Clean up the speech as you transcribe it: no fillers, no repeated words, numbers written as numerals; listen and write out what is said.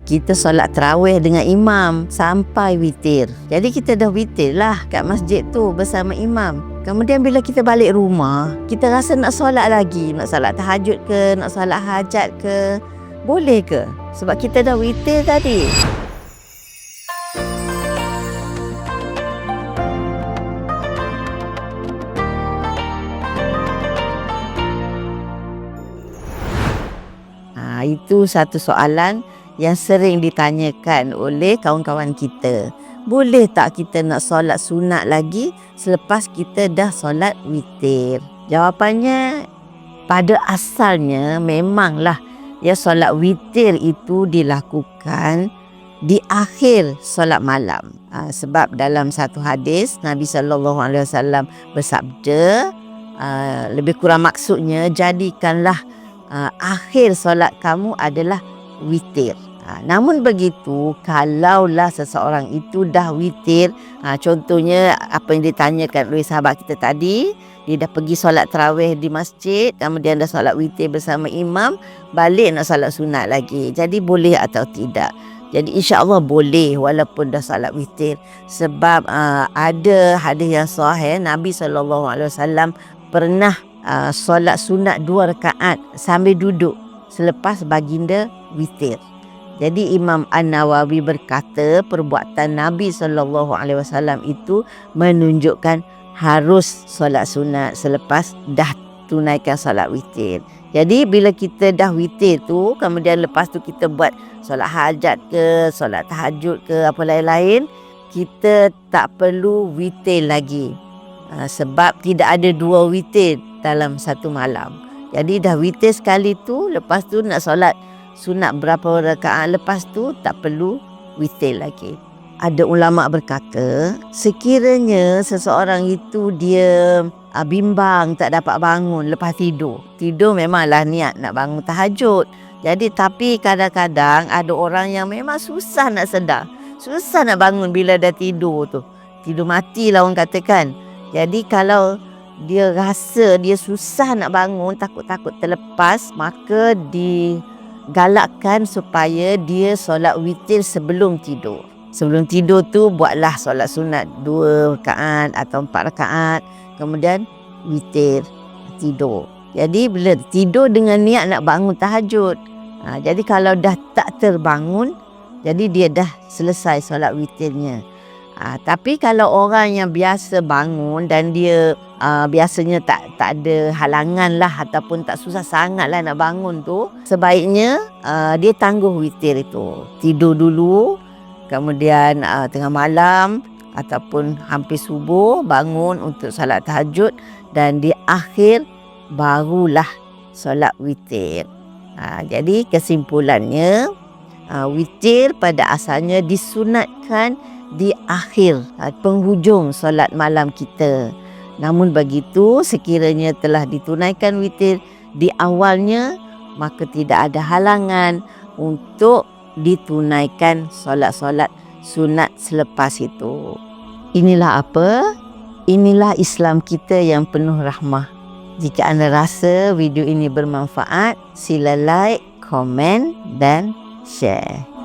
kita solat tarawih dengan imam sampai witir. Jadi kita dah witir lah kat masjid tu bersama imam. Kemudian bila kita balik rumah, kita rasa nak solat lagi, nak solat tahajud ke, nak solat hajat ke, boleh ke? Sebab kita dah witir tadi. Itu satu soalan yang sering ditanyakan oleh kawan-kawan kita. Boleh tak kita nak solat sunat lagi selepas kita dah solat witir? Jawapannya, pada asalnya memanglah ya solat witir itu dilakukan di akhir solat malam. Sebab dalam satu hadis Nabi SAW bersabda, lebih kurang maksudnya, jadikanlah akhir solat kamu adalah witir. Namun begitu, kalaulah seseorang itu dah witir, contohnya apa yang ditanyakan oleh sahabat kita tadi, dia dah pergi solat tarawih di masjid, kemudian dah solat witir bersama imam, balik nak solat sunat lagi. Jadi boleh atau tidak? Jadi insya-Allah boleh walaupun dah solat witir. Sebab ada hadis yang sahih, Nabi SAW pernah solat sunat 2 rakaat sambil duduk selepas baginda witir. Jadi Imam An-Nawawi berkata perbuatan Nabi SAW itu menunjukkan harus solat sunat selepas dah tunaikan solat witir. Jadi bila kita dah witir tu, kemudian lepas tu kita buat solat hajat ke, solat tahajud ke, apa lain-lain, kita tak perlu witir lagi. Sebab tidak ada 2 witir dalam satu malam. Jadi dah witir sekali tu, lepas tu nak solat sunat berapa rakaat lepas tu tak perlu witir lagi. Ada ulama berkata, sekiranya seseorang itu dia bimbang, tak dapat bangun lepas tidur. Tidur memanglah niat nak bangun tahajud. Jadi tapi kadang-kadang ada orang yang memang susah nak sedar, susah nak bangun bila dah tidur tu. Tidur mati lah orang katakan. Jadi kalau dia rasa dia susah nak bangun, takut-takut terlepas, maka digalakkan supaya dia solat witir sebelum tidur. Sebelum tidur tu buatlah solat sunat 2 rakaat atau 4 rakaat, kemudian witir, tidur. Jadi bila tidur dengan niat nak bangun tahajud, jadi kalau dah tak terbangun, jadi dia dah selesai solat witirnya. Tapi kalau orang yang biasa bangun dan dia biasanya tak ada halangan lah, ataupun tak susah sangat lah nak bangun tu, sebaiknya dia tangguh witir itu. Tidur dulu, kemudian tengah malam ataupun hampir subuh bangun untuk solat tahajud, dan di akhir barulah solat witir. Jadi kesimpulannya, witir pada asalnya disunatkan di akhir penghujung solat malam kita. Namun begitu, sekiranya telah ditunaikan witir di awalnya, maka tidak ada halangan untuk ditunaikan solat-solat sunat selepas itu. Inilah apa? Inilah Islam kita yang penuh rahmah. Jika anda rasa video ini bermanfaat, sila like, komen dan share.